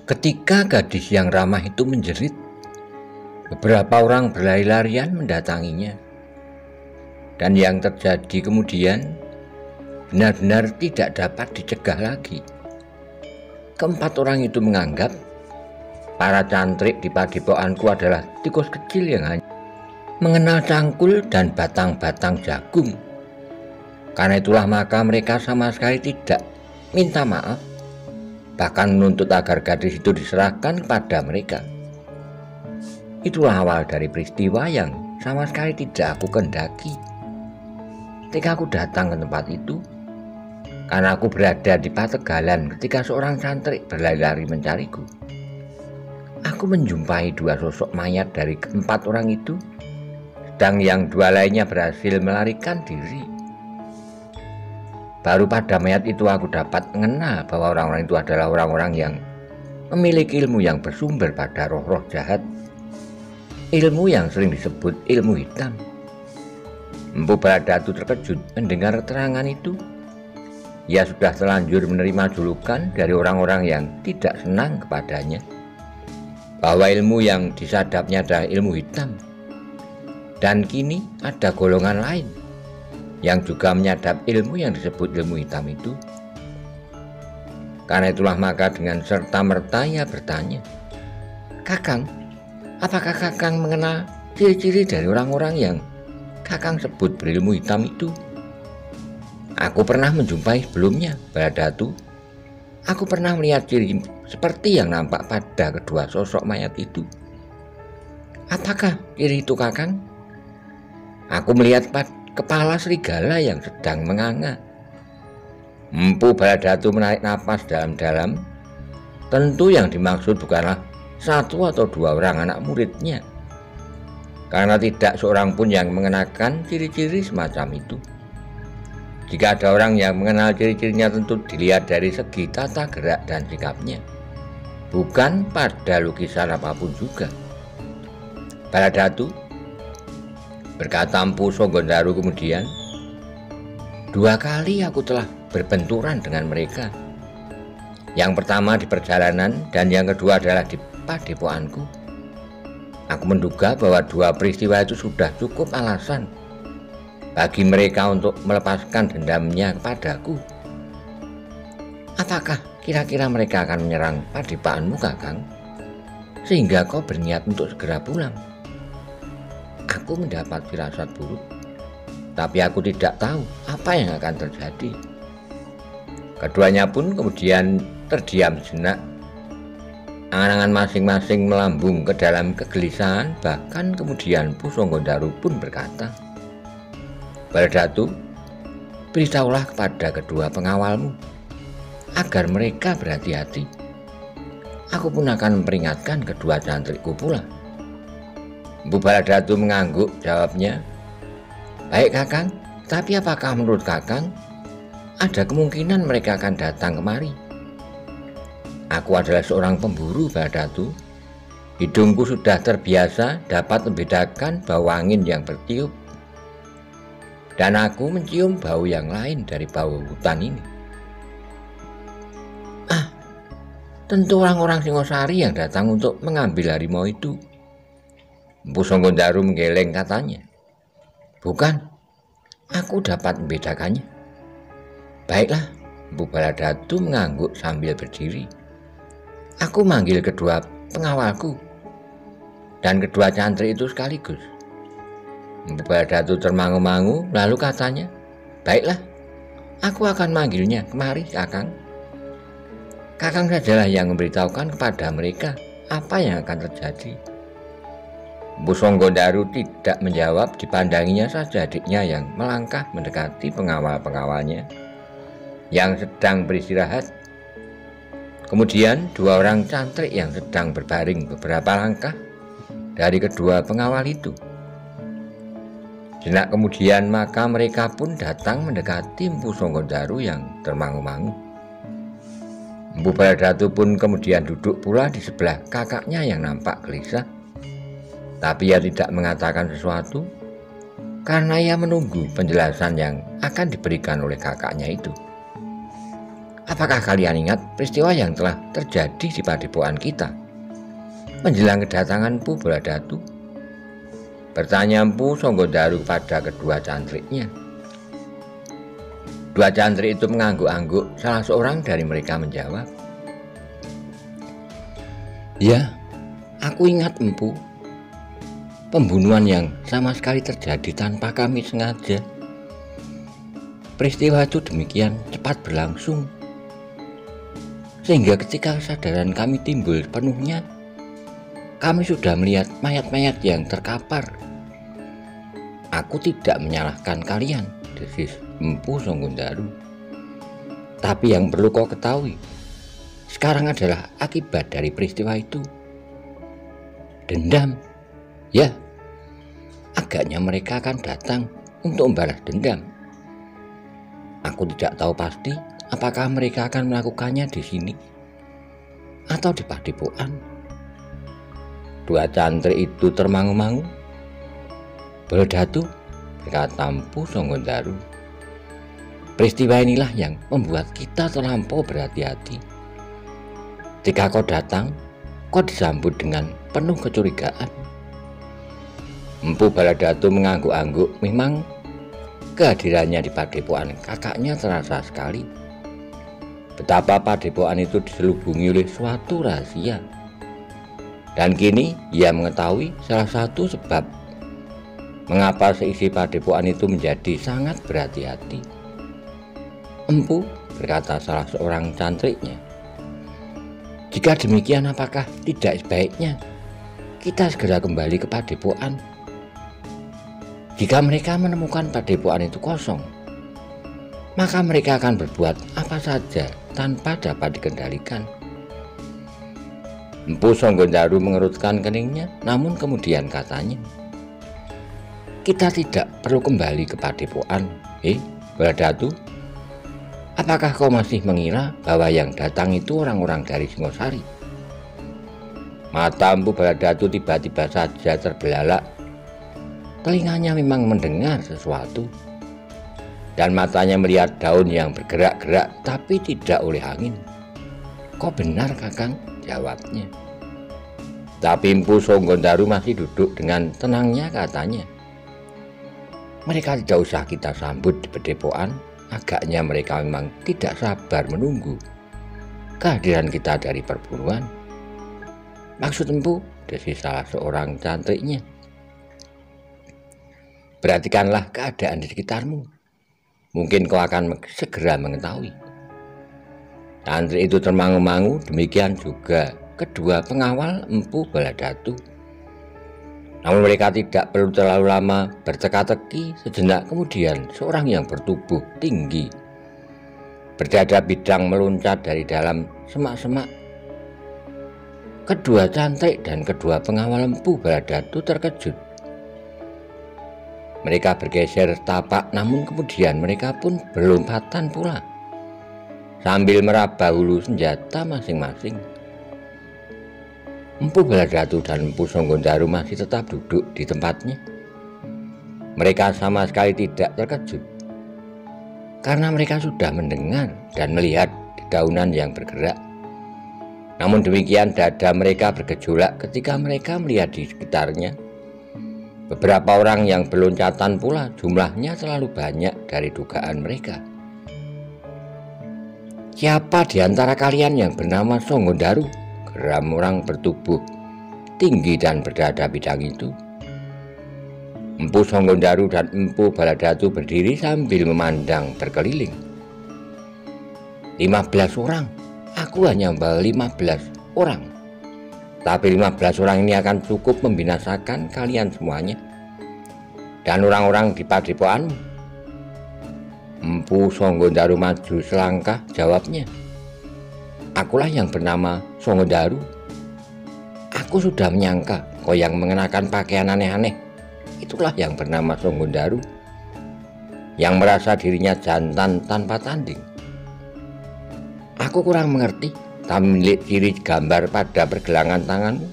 Ketika gadis yang ramah itu menjerit, beberapa orang berlari-larian mendatanginya. Dan yang terjadi kemudian benar-benar tidak dapat dicegah lagi. Keempat orang itu menganggap para cantrik di padepokanku adalah tikus kecil yang hanya mengenal cangkul dan batang-batang jagung. Karena itulah maka mereka sama sekali tidak minta maaf, bahkan menuntut agar gadis itu diserahkan kepada mereka. Itulah awal dari peristiwa yang sama sekali tidak aku kehendaki. Ketika aku datang ke tempat itu, karena aku berada di Pategalan ketika seorang cantrik berlari-lari mencariku, aku menjumpai dua sosok mayat dari keempat orang itu, sedang yang dua lainnya berhasil melarikan diri. Baru pada mayat itu aku dapat mengenal bahwa orang-orang itu adalah orang-orang yang memiliki ilmu yang bersumber pada roh-roh jahat. Ilmu yang sering disebut ilmu hitam. Empu Baladatu terkejut mendengar keterangan itu. Ia sudah terlanjur menerima julukan dari orang-orang yang tidak senang kepadanya, bahwa ilmu yang disadapnya adalah ilmu hitam. Dan kini ada golongan lain yang juga menyadap ilmu yang disebut ilmu hitam itu. Karena itulah maka dengan serta-merta ia bertanya, "Kakang, apakah Kakang mengenal ciri-ciri dari orang-orang yang Kakang sebut berilmu hitam itu?" "Aku pernah menjumpai sebelumnya, Baladatu. Aku pernah melihat ciri seperti yang nampak pada kedua sosok mayat itu." "Apakah ciri itu, Kakang?" "Aku melihat kepala serigala yang sedang menganga." Empu Baladatu menarik napas dalam-dalam. Tentu yang dimaksud bukanlah satu atau dua orang anak muridnya, karena tidak seorang pun yang mengenakan ciri-ciri semacam itu. Jika ada orang yang mengenal ciri-cirinya, tentu dilihat dari segi tata gerak dan sikapnya, bukan pada lukisan apapun juga. "Baladatu," berkata Empu Songgondaru kemudian, "2 kali aku telah berbenturan dengan mereka. Yang pertama di perjalanan dan yang kedua adalah di padepokanku. Aku menduga bahwa 2 peristiwa itu sudah cukup alasan bagi mereka untuk melepaskan dendamnya kepadaku. Apakah kira-kira mereka akan menyerang padepokanmu, Kakang, sehingga kau berniat untuk segera pulang?" Aku mendapat firasat buruk, tapi aku tidak tahu apa yang akan terjadi. Keduanya pun kemudian terdiam sejenak. Angan-angan masing-masing melambung ke dalam kegelisahan. Bahkan kemudian Empu Songgondaru pun berkata, "Baladatu, beritahulah kepada kedua pengawalmu agar mereka berhati-hati. Aku pun akan memperingatkan kedua cantrikku pula." Empu Baladatu mengangguk, jawabnya, "Baik, Kakang, tapi apakah menurut Kakang ada kemungkinan mereka akan datang kemari?" "Aku adalah seorang pemburu, Baladatu. Hidungku sudah terbiasa dapat membedakan bau angin yang bertiup, dan aku mencium bau yang lain dari bau hutan ini." "Tentu orang-orang Singosari yang datang untuk mengambil harimau itu." Empu Songgondaru menggeleng, katanya. "Bukan, aku dapat membedakannya." "Baiklah," Empu Baladatu mengangguk sambil berdiri. "Aku manggil kedua pengawalku dan kedua cantrik itu sekaligus." Empu Baladatu termangu-mangu, lalu katanya, "Baiklah, aku akan manggilnya kemari, Kakang. Kakang sajalah yang memberitahukan kepada mereka apa yang akan terjadi." Empu Songgondaru tidak menjawab, dipandanginya saja adiknya yang melangkah mendekati pengawal-pengawalnya yang sedang beristirahat. Kemudian 2 orang cantrik yang sedang berbaring beberapa langkah dari kedua pengawal itu. Sejenak kemudian maka mereka pun datang mendekati Empu Songgondaru yang termangu-mangu. Empu Baladatu pun kemudian duduk pula di sebelah kakaknya yang nampak gelisah. Tapi ia tidak mengatakan sesuatu karena ia menunggu penjelasan yang akan diberikan oleh kakaknya itu. apakah kalian ingat peristiwa yang telah terjadi di padepokan kita menjelang kedatangan Mpu Baladatu? Bertanya Mpu Songgondaru kepada kedua cantriknya. Dua cantrik itu mengangguk-angguk. Salah seorang dari mereka menjawab, "Ya, aku ingat Mpu. Pembunuhan yang sama sekali terjadi tanpa kami sengaja. Peristiwa itu demikian cepat berlangsung, sehingga ketika kesadaran kami timbul penuhnya, kami sudah melihat mayat-mayat yang terkapar. Aku tidak menyalahkan kalian," desis Mpu Songgondaru. "Tapi yang perlu kau ketahui sekarang adalah akibat dari peristiwa itu. Dendam. Ya, agaknya mereka akan datang untuk membalas dendam. Aku tidak tahu pasti apakah mereka akan melakukannya di sini atau di padepokan." Dua cantrik itu termangu-mangu. "Baladatu," berkata Mpu Songgondaru, "peristiwa inilah yang membuat kita terlampau berhati-hati. Jika kau datang, kau disambut dengan penuh kecurigaan." Mpu Baladatu mengangguk-angguk. Memang kehadirannya di padepokan kakaknya terasa sekali. Betapa padepokan itu diselubungi oleh suatu rahasia. Dan kini ia mengetahui salah satu sebab mengapa seisi padepokan itu menjadi sangat berhati-hati. "Empu," berkata salah seorang cantriknya, "jika demikian apakah tidak sebaiknya kita segera kembali ke padepokan? Jika mereka menemukan padepokan itu kosong, maka mereka akan berbuat apa saja tanpa dapat dikendalikan." Mpu Songgondaru mengerutkan keningnya, namun kemudian katanya, "Kita tidak perlu kembali ke padepokan. Baladatu, apakah kau masih mengira bahwa yang datang itu orang-orang dari Singosari?" Mata Mpu Baladatu tiba-tiba saja terbelalak. Telinganya memang mendengar sesuatu, dan matanya melihat daun yang bergerak-gerak tapi tidak oleh angin. "Kau benar, Kakang," jawabnya. Tapi Mpu Songgondaru masih duduk dengan tenangnya, katanya, "Mereka tidak usah kita sambut di padepokan. Agaknya mereka memang tidak sabar menunggu kehadiran kita dari perburuan." "Maksud Mpu?" desis salah seorang cantriknya. "Perhatikanlah keadaan di sekitarmu. Mungkin kau akan segera mengetahui." Cantrik itu termangu-mangu, demikian juga kedua pengawal Mpu Baladatu. Namun mereka tidak perlu terlalu lama berteka-teki. Sejenak kemudian seorang yang bertubuh tinggi, berdada bidang meloncat dari dalam semak-semak. Kedua cantrik dan kedua pengawal Mpu Baladatu terkejut. Mereka bergeser tapak, namun kemudian mereka pun berlompatan pula sambil meraba hulu senjata masing-masing. Mpu Baladatu dan Mpu Songgondaru masih tetap duduk di tempatnya. Mereka sama sekali tidak terkejut, karena mereka sudah mendengar dan melihat dedaunan yang bergerak. Namun demikian dada mereka bergejolak ketika mereka melihat di sekitarnya beberapa orang yang berloncatan pula. Jumlahnya terlalu banyak dari dugaan mereka. "Siapa di antara kalian yang bernama Songgondaru?" geram orang bertubuh tinggi dan berdada bidang itu. Mpu Songgondaru dan Mpu Baladatu berdiri sambil memandang berkeliling. 15 orang. Aku hanya membawa 15 orang. Tapi 15 orang ini akan cukup membinasakan kalian semuanya dan orang-orang di padepokanmu. Mpu Songgondaru maju selangkah, jawabnya, "Akulah yang bernama Songgondaru. Aku sudah menyangka kau yang mengenakan pakaian aneh-aneh. Itulah yang bernama Songgondaru, yang merasa dirinya jantan tanpa tanding. Aku kurang mengerti, tak melihat ciri gambar pada pergelangan tanganmu.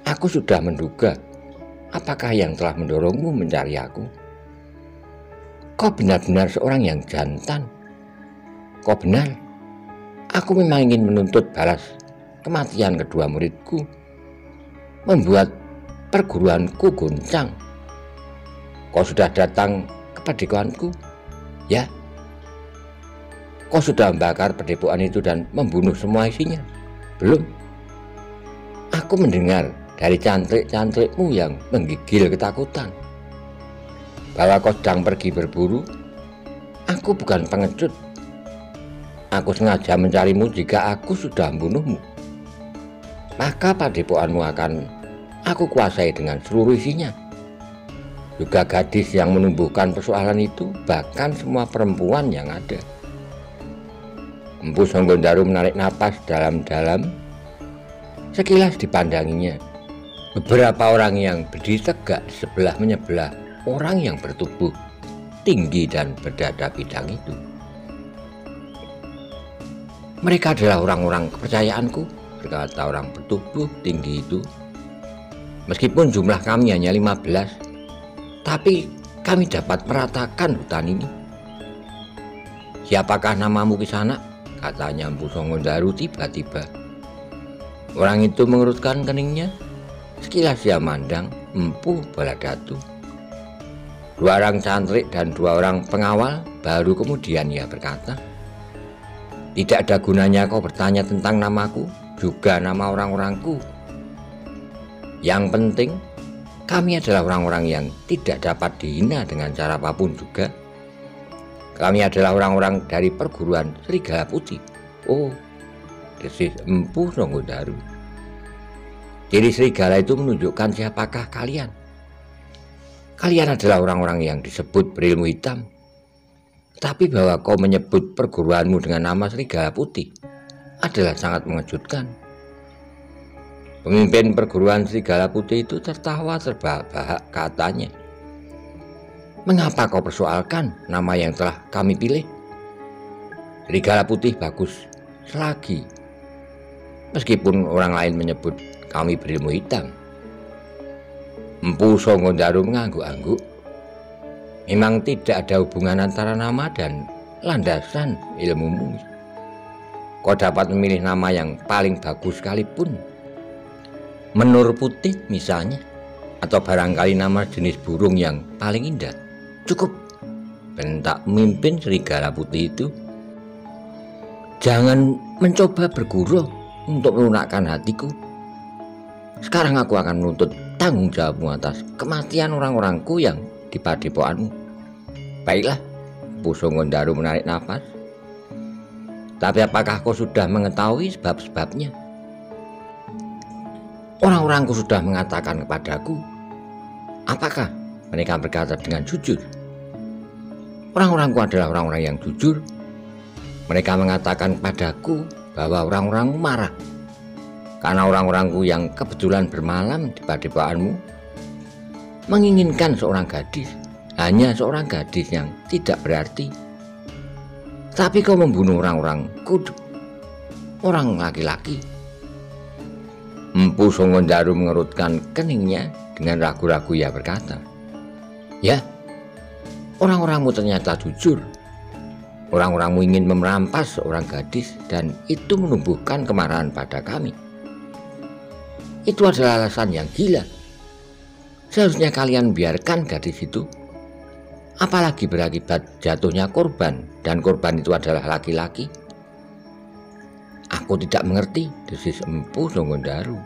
Aku sudah menduga apakah yang telah mendorongmu mencari aku. Kau benar-benar seorang yang jantan. Kau benar Aku memang ingin menuntut balas kematian kedua muridku, membuat perguruanku goncang. Kau sudah datang ke padepokanku, ya? Kau sudah membakar padepokan itu dan membunuh semua isinya? Belum. Aku mendengar dari cantrik-cantrikmu yang menggigil ketakutan bahwa kau sedang pergi berburu. Aku bukan pengecut. Aku sengaja mencarimu. Jika aku sudah membunuhmu, maka padepokanmu akan aku kuasai dengan seluruh isinya. Juga gadis yang menumbuhkan persoalan itu, bahkan semua perempuan yang ada. Empu Sanggondaru menarik napas dalam-dalam. Sekilas dipandanginya beberapa orang yang berdiri tegak di sebelah menyebelah orang yang bertubuh tinggi dan berdada bidang itu. Mereka adalah orang-orang kepercayaanku, berkata orang bertubuh tinggi itu. Meskipun jumlah kami hanya 15, tapi kami dapat meratakan hutan ini. Siapakah namamu Kisanak? Katanya Empu Sanggondaru tiba-tiba. Orang itu mengerutkan keningnya. Sekilas ia mandang Empu Baladatu. 2 orang cantrik dan 2 orang pengawal. Baru kemudian ia berkata, tidak ada gunanya kau bertanya tentang namaku, juga nama orang-orangku. Yang penting, kami adalah orang-orang yang tidak dapat dihina dengan cara apapun juga. Kami adalah orang-orang dari perguruan Serigala Putih. Oh, desis Empu Sanggondaru. Ciri serigala itu menunjukkan siapakah kalian. Kalian adalah orang-orang yang disebut berilmu hitam. Tapi bahwa kau menyebut perguruanmu dengan nama Serigala Putih adalah sangat mengejutkan. Pemimpin perguruan Serigala Putih itu tertawa terbahak-bahak, katanya, mengapa kau persoalkan nama yang telah kami pilih? Serigala Putih bagus selagi meskipun orang lain menyebut kami berilmu hitam. Empu Sanggondaru mengangguk-angguk. Memang tidak ada hubungan antara nama dan landasan ilmumu. Kau dapat memilih nama yang paling bagus sekalipun, menur putih misalnya, atau barangkali nama jenis burung yang paling indah. Cukup, bentak pemimpin Serigala Putih itu. Jangan mencoba bergurau untuk melunakkan hatiku. Sekarang aku akan menuntut tanggung jawabmu atas kematian orang-orangku yang di padepokanmu. Baiklah, Empu Sanggondaru menarik nafas. Tapi apakah kau sudah mengetahui sebab-sebabnya? Orang-orangku sudah mengatakan kepadaku. Apakah mereka berkata dengan jujur? Orang-orangku adalah orang-orang yang jujur. Mereka mengatakan kepadaku bahwa orang-orangmu marah karena orang-orangku yang kebetulan bermalam di padepokanmu menginginkan seorang gadis, hanya seorang gadis yang tidak berarti. Tapi kau membunuh orang-orang kudu, orang laki-laki. Empu Sanggondaru mengerutkan keningnya dengan ragu-ragu. Ia berkata, ya, orang-orangmu ternyata jujur. Orang-orangmu ingin merampas seorang gadis dan itu menumbuhkan kemarahan pada kami. Itu adalah alasan yang gila. Seharusnya kalian biarkan gadis itu. Apalagi berakibat jatuhnya korban, dan korban itu adalah laki-laki. Aku tidak mengerti, desis Empu Sanggondaru.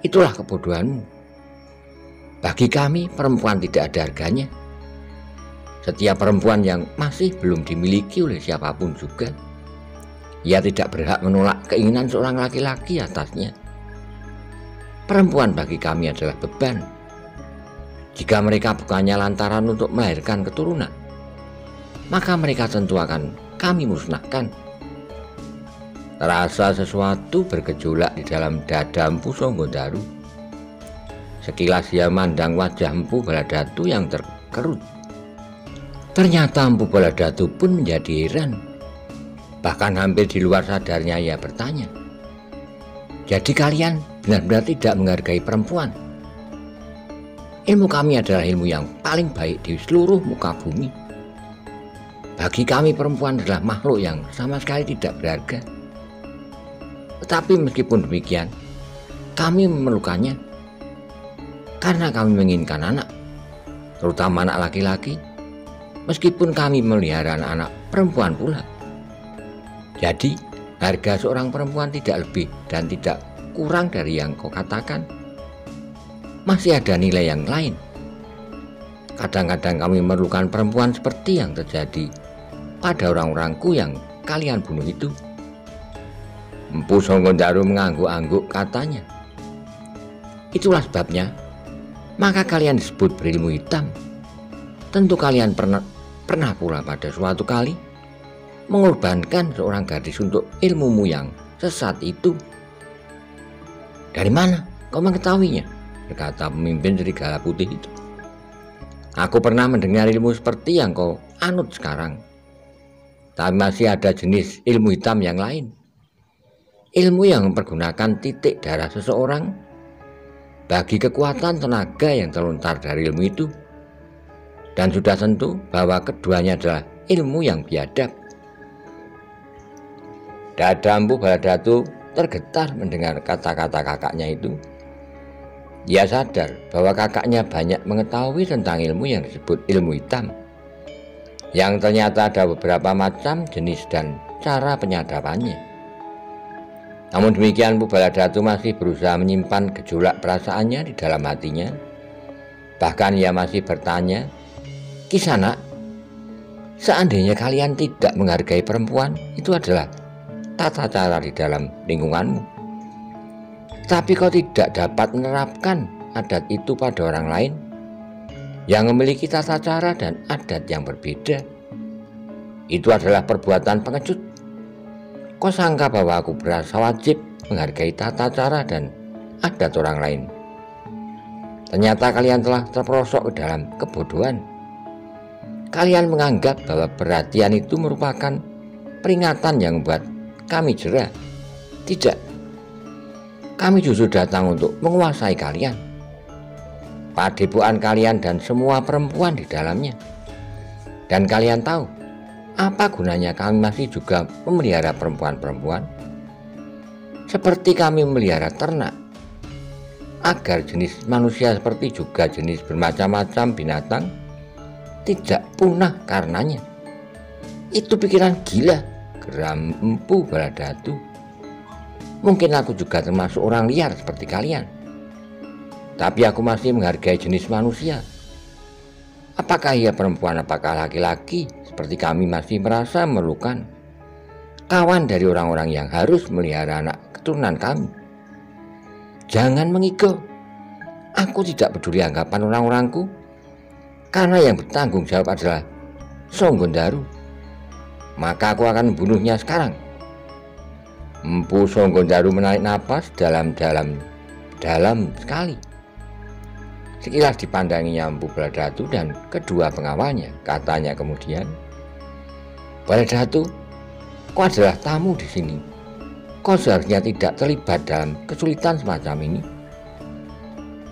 Itulah kebodohanmu. Bagi kami, perempuan tidak ada harganya. Setiap perempuan yang masih belum dimiliki oleh siapapun juga, ia tidak berhak menolak keinginan seorang laki-laki atasnya. Perempuan bagi kami adalah beban. Jika mereka bukannya lantaran untuk melahirkan keturunan, maka mereka tentu akan kami musnahkan. Terasa sesuatu bergejolak di dalam dada Empu Sanggondaru. Sekilas ia mandang wajah Empu Baladatu yang terkerut. Ternyata Empu Baladatu pun menjadi heran. Bahkan hampir di luar sadarnya ia bertanya, jadi kalian benar-benar tidak menghargai perempuan? Ilmu kami adalah ilmu yang paling baik di seluruh muka bumi. Bagi kami perempuan adalah makhluk yang sama sekali tidak berharga. Tetapi meskipun demikian, kami memerlukannya karena kami menginginkan anak, terutama anak laki-laki, meskipun kami melihara anak-anak perempuan pula. Jadi, harga seorang perempuan tidak lebih dan tidak kurang dari yang kau katakan. Masih ada nilai yang lain. Kadang-kadang kami memerlukan perempuan seperti yang terjadi pada orang-orangku yang kalian bunuh itu. Empu Songgondaru mengangguk-angguk, katanya, itulah sebabnya maka kalian disebut berilmu hitam. Tentu kalian pernah pula pada suatu kali mengorbankan seorang gadis untuk ilmumu yang sesat itu. Dari mana kau mengetahuinya? Berkata pemimpin serigala putih itu. Aku pernah mendengar ilmu seperti yang kau anut sekarang. Tapi masih ada jenis ilmu hitam yang lain. Ilmu yang mempergunakan titik darah seseorang bagi kekuatan tenaga yang terlontar dari ilmu itu. Dan sudah tentu bahwa keduanya adalah ilmu yang biadab. Dada Empu Baladatu tergetar mendengar kata-kata kakaknya itu. Ia sadar bahwa kakaknya banyak mengetahui tentang ilmu yang disebut ilmu hitam, yang ternyata ada beberapa macam jenis dan cara penyadapannya. Namun demikian, Empu Baladatu masih berusaha menyimpan gejolak perasaannya di dalam hatinya. Bahkan ia masih bertanya, Kisanak, seandainya kalian tidak menghargai perempuan, itu adalah tata cara di dalam lingkunganmu. Tapi kau tidak dapat menerapkan adat itu pada orang lain yang memiliki tata cara dan adat yang berbeda. Itu adalah perbuatan pengecut. Kau sangka bahwa aku berasa wajib menghargai tata cara dan adat orang lain. Ternyata kalian telah terperosok ke dalam kebodohan. Kalian menganggap bahwa perhatian itu merupakan peringatan yang membuat kami jera. Tidak. Kami justru datang untuk menguasai kalian, padepokan kalian dan semua perempuan di dalamnya. Dan kalian tahu apa gunanya kami masih juga memelihara perempuan-perempuan? Seperti kami memelihara ternak, agar jenis manusia seperti juga jenis bermacam-macam binatang tidak punah karenanya. Itu pikiran gila, geram Empu Baladatu. Mungkin aku juga termasuk orang liar seperti kalian, tapi aku masih menghargai jenis manusia. Apakah ia perempuan, apakah laki-laki, seperti kami masih merasa memerlukan kawan dari orang-orang yang harus melihara anak keturunan kami. Jangan mengigo. Aku tidak peduli anggapan orang-orangku, karena yang bertanggung jawab adalah Songgondaru. Maka aku akan membunuhnya sekarang. Empu Songgondaru menarik napas dalam sekali. Sekilas dipandanginya Empu Baladatu dan kedua pengawalnya. Katanya kemudian, Baladatu, kau adalah tamu di sini. Kau seharusnya tidak terlibat dalam kesulitan semacam ini.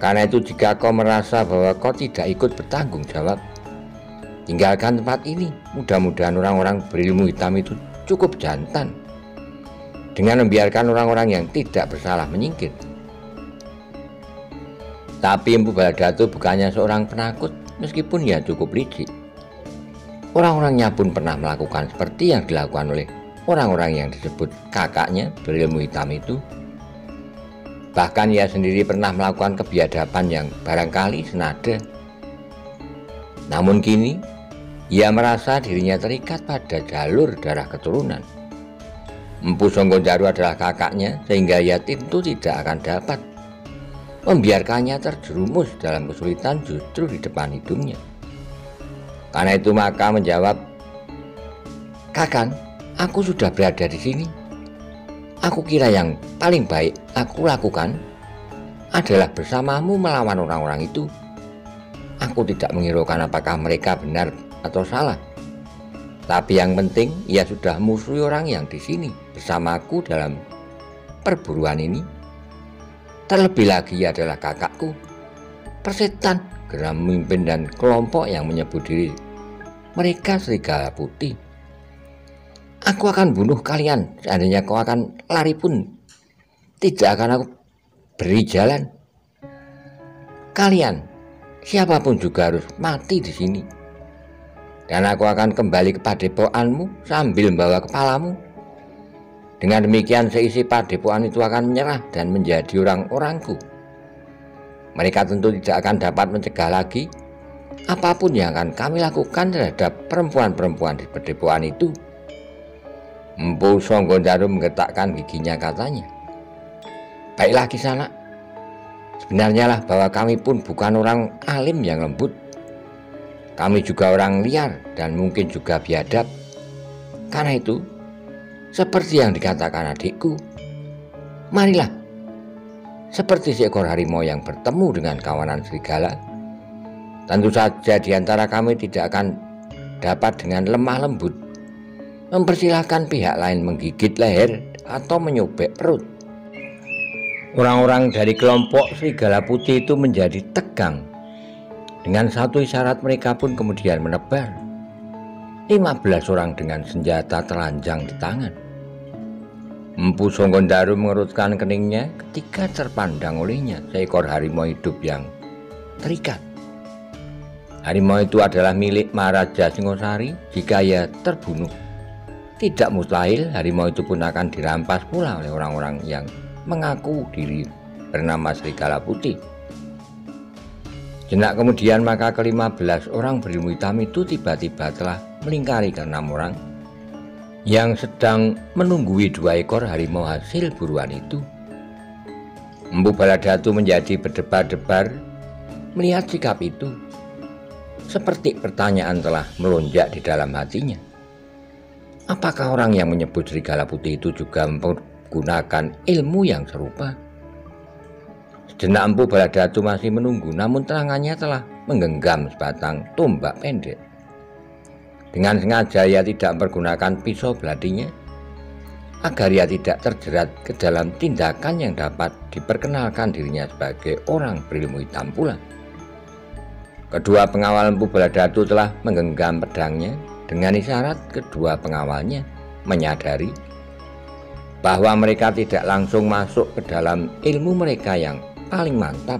Karena itu jika kau merasa bahwa kau tidak ikut bertanggung jawab, tinggalkan tempat ini. Mudah-mudahan orang-orang berilmu hitam itu cukup jantan dengan membiarkan orang-orang yang tidak bersalah menyingkir. Tapi Empu Baladatu bukannya seorang penakut, meskipun ia cukup licik. Orang-orangnya pun pernah melakukan seperti yang dilakukan oleh orang-orang yang disebut kakaknya berilmu hitam itu. Bahkan ia sendiri pernah melakukan kebiadaban yang barangkali senada. Namun kini ia merasa dirinya terikat pada jalur darah keturunan. Empu Songgondaru adalah kakaknya, sehingga ia tentu tidak akan dapat membiarkannya terjerumus dalam kesulitan justru di depan hidungnya. Karena itu maka menjawab, Kakang, aku sudah berada di sini. Aku kira yang paling baik aku lakukan adalah bersamamu melawan orang-orang itu. Aku tidak menghiraukan apakah mereka benar atau salah. Tapi yang penting ia sudah musuhi orang yang di sini bersamaku dalam perburuan ini. Terlebih lagi ia adalah kakakku, persetan, geram memimpin dan kelompok yang menyebut diri mereka serigala putih. Aku akan bunuh kalian, seandainya kau akan lari pun tidak akan aku beri jalan. Kalian, siapapun juga harus mati di sini. Dan aku akan kembali ke padepokanmu sambil membawa kepalamu. Dengan demikian seisi padepokan itu akan menyerah dan menjadi orang-orangku. Mereka tentu tidak akan dapat mencegah lagi apapun yang akan kami lakukan terhadap perempuan-perempuan di padepokan itu. Empu Songgondaru menggetakkan giginya, katanya, baiklah Kisanak, sebenarnya lah bahwa kami pun bukan orang alim yang lembut. Kami juga orang liar dan mungkin juga biadab. Karena itu, seperti yang dikatakan adikku, marilah, seperti seekor harimau yang bertemu dengan kawanan serigala. Tentu saja di antara kami tidak akan dapat dengan lemah lembut mempersilahkan pihak lain menggigit leher atau menyobek perut. Orang-orang dari kelompok serigala putih itu menjadi tegang. Dengan satu isyarat mereka pun kemudian menebar. 15 orang dengan senjata telanjang di tangan. Empu Songgondaru mengerutkan keningnya ketika terpandang olehnya seekor harimau hidup yang terikat. Harimau itu adalah milik Maharaja Singosari. Jika ia terbunuh, tidak mustahil harimau itu pun akan dirampas pula oleh orang-orang yang mengaku diri bernama Serigala Putih. Jenak kemudian maka ke-15 orang berilmu hitam itu tiba-tiba telah melingkari ke-6 orang yang sedang menunggui 2 ekor harimau hasil buruan itu. Empu Baladatu menjadi berdebar-debar melihat sikap itu. Seperti pertanyaan telah melonjak di dalam hatinya. Apakah orang yang menyebut serigala putih itu juga menggunakan ilmu yang serupa? Sejenak Empu Baladatu masih menunggu, namun tangannya telah menggenggam sebatang tombak pendek. Dengan sengaja ia tidak mempergunakan pisau beladinya, agar ia tidak terjerat ke dalam tindakan yang dapat diperkenalkan dirinya sebagai orang berilmu hitam pula. Kedua pengawal Empu Baladatu telah menggenggam pedangnya. Dengan isyarat, kedua pengawalnya menyadari bahwa mereka tidak langsung masuk ke dalam ilmu mereka yang paling mantap.